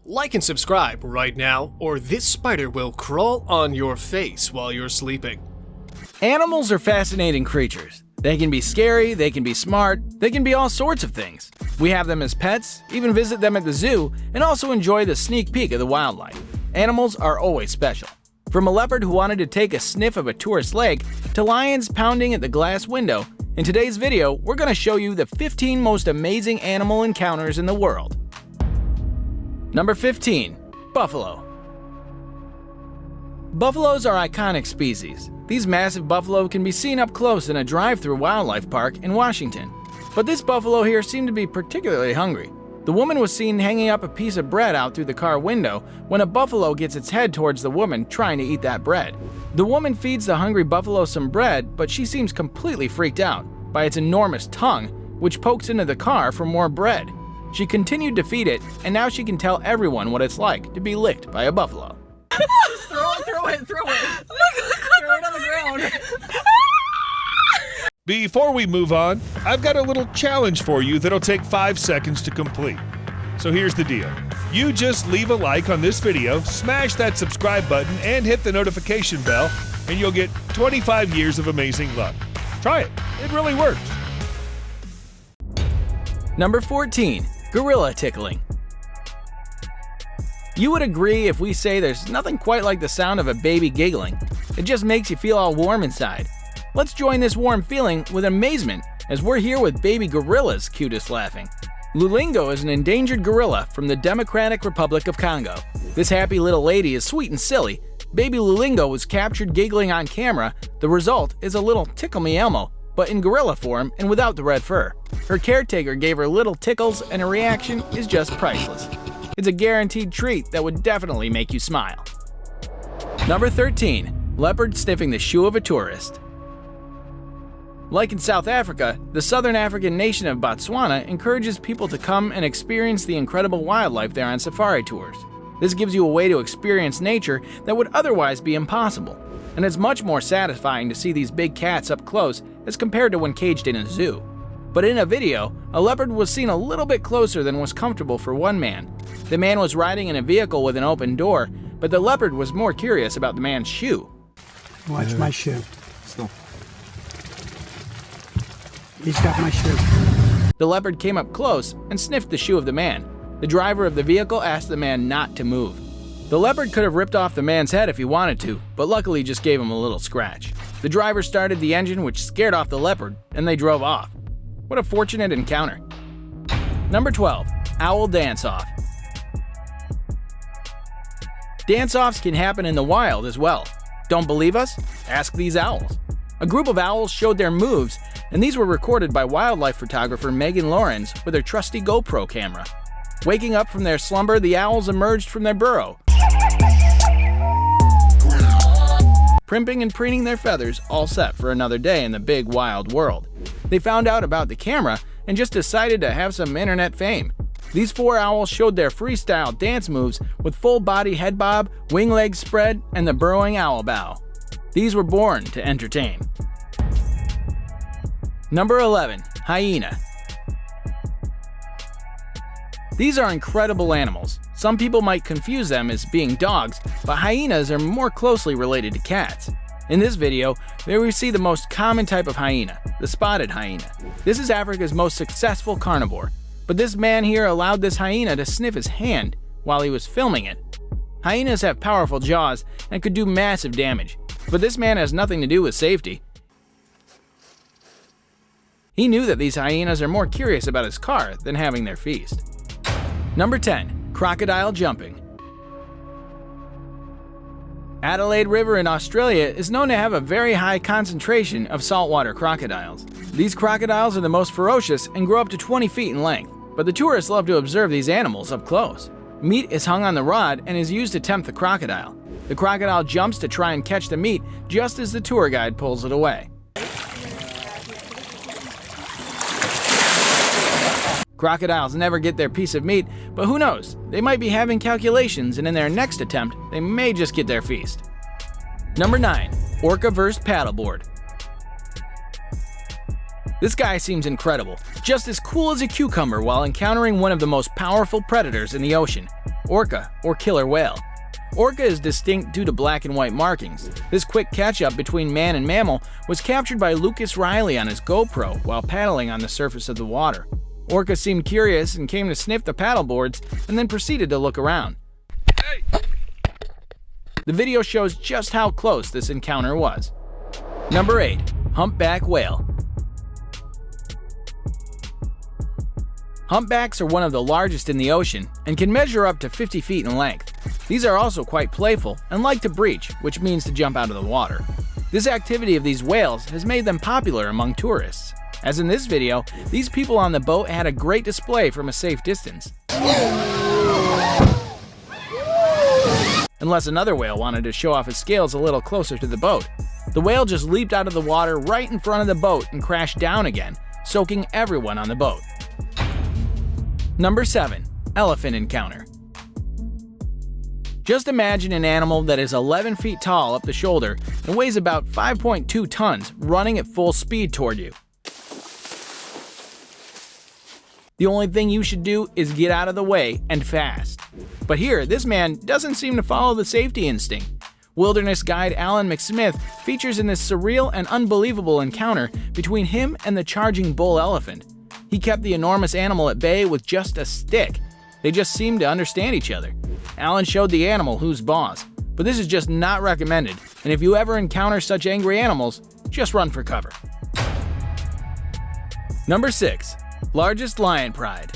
Like and subscribe right now, or this spider will crawl on your face while you're sleeping. Animals are fascinating creatures. They can be scary, they can be smart, they can be all sorts of things. We have them as pets, even visit them at the zoo, and also enjoy the sneak peek of the wildlife. Animals are always special. From a leopard who wanted to take a sniff of a tourist lake, to lions pounding at the glass window, in today's video, we're going to show you the 15 most amazing animal encounters in the world. Number 15. Buffalo. Buffaloes are iconic species. These massive buffalo can be seen up close in a drive-through wildlife park in Washington. But this buffalo here seemed to be particularly hungry. The woman was seen hanging up a piece of bread out through the car window when a buffalo gets its head towards the woman trying to eat that bread. The woman feeds the hungry buffalo some bread, but she seems completely freaked out by its enormous tongue, which pokes into the car for more bread. She continued to feed it, and now she can tell everyone what it's like to be licked by a buffalo. Just throw it. Throw it on the ground. Before we move on, I've got a little challenge for you that'll take 5 seconds to complete. So here's the deal. You just leave a like on this video, smash that subscribe button, and hit the notification bell, and you'll get 25 years of amazing luck. Try it. It really works. Number 14. Gorilla tickling. You would agree if we say there's nothing quite like the sound of a baby giggling. It just makes you feel all warm inside. Let's join this warm feeling with amazement as we're here with baby gorilla's cutest laughing. Lulingo is an endangered gorilla from the Democratic Republic of Congo. This happy little lady is sweet and silly. Baby Lulingo was captured giggling on camera. The result is a little tickle me Elmo, but in gorilla form and without the red fur. Her caretaker gave her little tickles and her reaction is just priceless. It's a guaranteed treat that would definitely make you smile. Number 13. Leopard sniffing the shoe of a tourist. Like in South Africa, the southern African nation of Botswana encourages people to come and experience the incredible wildlife there on safari tours. This gives you a way to experience nature that would otherwise be impossible, and it's much more satisfying to see these big cats up close as compared to when caged in a zoo. But in a video, a leopard was seen a little bit closer than was comfortable for one man. The man was riding in a vehicle with an open door, but the leopard was more curious about the man's shoe. Watch my shoe. Stop. He's got my shoe. The leopard came up close and sniffed the shoe of the man. The driver of the vehicle asked the man not to move. The leopard could have ripped off the man's head if he wanted to, but luckily just gave him a little scratch. The driver started the engine, which scared off the leopard, and they drove off. What a fortunate encounter. Number 12. Owl dance-off. Dance-offs can happen in the wild as well. Don't believe us? Ask these owls. A group of owls showed their moves, and these were recorded by wildlife photographer Megan Lawrence with her trusty GoPro camera. Waking up from their slumber, the owls emerged from their burrow, primping and preening their feathers, all set for another day in the big wild world. They found out about the camera and just decided to have some internet fame. These 4 owls showed their freestyle dance moves with full body head bob, wing legs spread, and the burrowing owl bow. These were born to entertain. Number 11. Hyena. These are incredible animals. Some people might confuse them as being dogs, but hyenas are more closely related to cats. In this video, there we see the most common type of hyena, the spotted hyena. This is Africa's most successful carnivore, but this man here allowed this hyena to sniff his hand while he was filming it. Hyenas have powerful jaws and could do massive damage, but this man has nothing to do with safety. He knew that these hyenas are more curious about his car than having their feast. Number 10. Crocodile jumping. Adelaide River in Australia is known to have a very high concentration of saltwater crocodiles. These crocodiles are the most ferocious and grow up to 20 feet in length, but the tourists love to observe these animals up close. Meat is hung on the rod and is used to tempt the crocodile. The crocodile jumps to try and catch the meat just as the tour guide pulls it away. Crocodiles never get their piece of meat, but who knows? They might be having calculations, and in their next attempt, they may just get their feast. Number 9. Orca vs. paddleboard. This guy seems incredible, just as cool as a cucumber while encountering one of the most powerful predators in the ocean, Orca or killer whale. Orca is distinct due to black and white markings. This quick catch-up between man and mammal was captured by Lucas Riley on his GoPro while paddling on the surface of the water. Orca seemed curious and came to sniff the paddleboards and then proceeded to look around. Hey! The video shows just how close this encounter was. Number 8. Humpback whale. Humpbacks are one of the largest in the ocean and can measure up to 50 feet in length. These are also quite playful and like to breach, which means to jump out of the water. This activity of these whales has made them popular among tourists. As in this video, these people on the boat had a great display from a safe distance. Unless another whale wanted to show off his scales a little closer to the boat. The whale just leaped out of the water right in front of the boat and crashed down again, soaking everyone on the boat. Number 7. Elephant encounter. Just imagine an animal that is 11 feet tall up the shoulder and weighs about 5.2 tons running at full speed toward you. The only thing you should do is get out of the way and fast. But here, this man doesn't seem to follow the safety instinct. Wilderness guide Alan McSmith features in this surreal and unbelievable encounter between him and the charging bull elephant. He kept the enormous animal at bay with just a stick. They just seemed to understand each other. Alan showed the animal who's boss, but this is just not recommended, and if you ever encounter such angry animals, just run for cover. Number 6. Largest lion pride.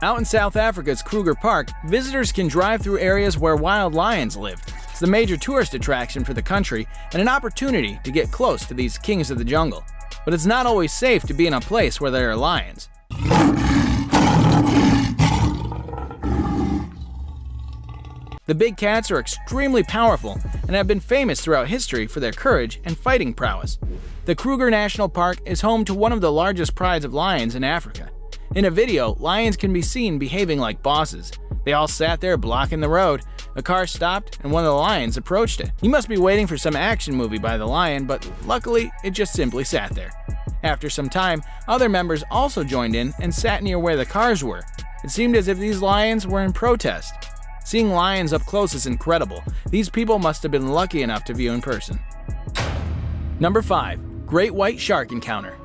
Out in South Africa's Kruger Park, visitors can drive through areas where wild lions live. It's the major tourist attraction for the country and an opportunity to get close to these kings of the jungle. But it's not always safe to be in a place where there are lions. The big cats are extremely powerful and have been famous throughout history for their courage and fighting prowess. The Kruger National Park is home to one of the largest prides of lions in Africa. In a video, lions can be seen behaving like bosses. They all sat there blocking the road. A car stopped and one of the lions approached it. He must be waiting for some action movie by the lion, but luckily it just simply sat there. After some time, other members also joined in and sat near where the cars were. It seemed as if these lions were in protest. Seeing lions up close is incredible. These people must have been lucky enough to view in person. Number 5. Great white shark encounter.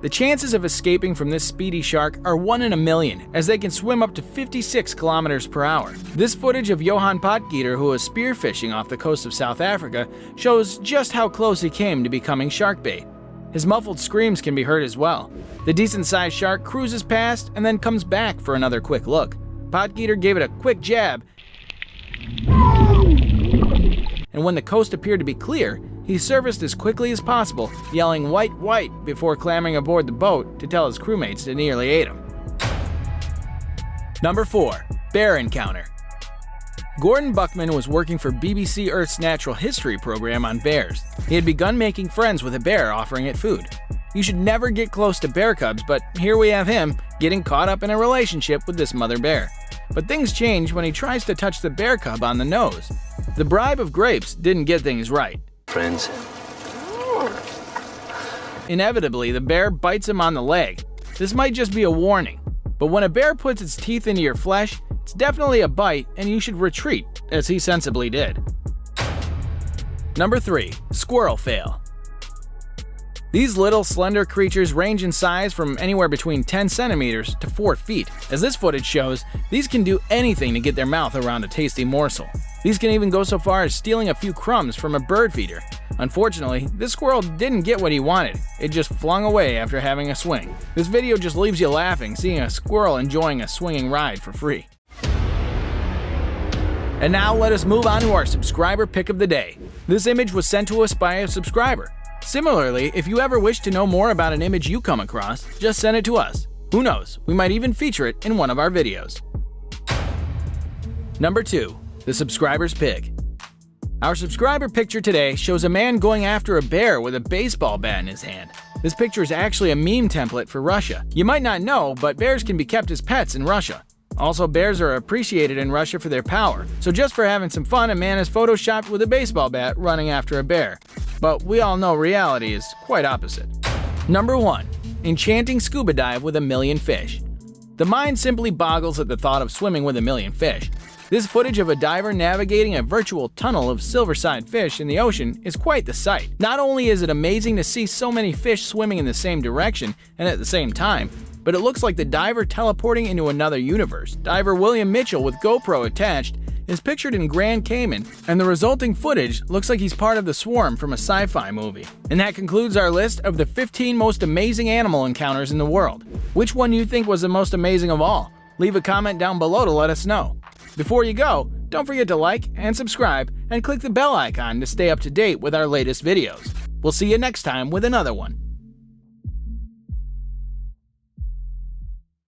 The chances of escaping from this speedy shark are 1 in a million, as they can swim up to 56 kilometers per hour. This footage of Johan Potgieter, who was spearfishing off the coast of South Africa, shows just how close he came to becoming shark bait. His muffled screams can be heard as well. The decent-sized shark cruises past and then comes back for another quick look. Potgieter gave it a quick jab, and when the coast appeared to be clear, he surfaced as quickly as possible, yelling "white, white" before clambering aboard the boat to tell his crewmates to nearly ate him. Number 4. Bear encounter. Gordon Buckman was working for BBC Earth's Natural History program on bears. He had begun making friends with a bear, offering it food. You should never get close to bear cubs, but here we have him getting caught up in a relationship with this mother bear. But things change when he tries to touch the bear cub on the nose. The bribe of grapes didn't get things right. Friends. Inevitably, the bear bites him on the leg. This might just be a warning, but when a bear puts its teeth into your flesh, it's definitely a bite and you should retreat, as he sensibly did. Number 3. Squirrel fail. These little, slender creatures range in size from anywhere between 10 centimeters to 4 feet. As this footage shows, these can do anything to get their mouth around a tasty morsel. These can even go so far as stealing a few crumbs from a bird feeder. Unfortunately, this squirrel didn't get what he wanted. It just flung away after having a swing. This video just leaves you laughing seeing a squirrel enjoying a swinging ride for free. And now let us move on to our subscriber pick of the day. This image was sent to us by a subscriber. Similarly, if you ever wish to know more about an image you come across, just send it to us. Who knows, we might even feature it in one of our videos. Number 2. The subscriber's pick. Our subscriber picture today shows a man going after a bear with a baseball bat in his hand. This picture is actually a meme template for Russia. You might not know, but bears can be kept as pets in Russia. Also, bears are appreciated in Russia for their power. So just for having some fun, a man is photoshopped with a baseball bat running after a bear. But we all know reality is quite opposite. Number 1. Enchanting scuba dive with a million fish. The mind simply boggles at the thought of swimming with a million fish. This footage of a diver navigating a virtual tunnel of silverside fish in the ocean is quite the sight. Not only is it amazing to see so many fish swimming in the same direction and at the same time, but it looks like the diver teleporting into another universe. Diver William Mitchell with GoPro attached is pictured in Grand Cayman, and the resulting footage looks like he's part of the swarm from a sci-fi movie. And that concludes our list of the 15 most amazing animal encounters in the world. Which one you think was the most amazing of all? Leave a comment down below to let us know. Before you go, don't forget to like and subscribe and click the bell icon to stay up to date with our latest videos. We'll see you next time with another one.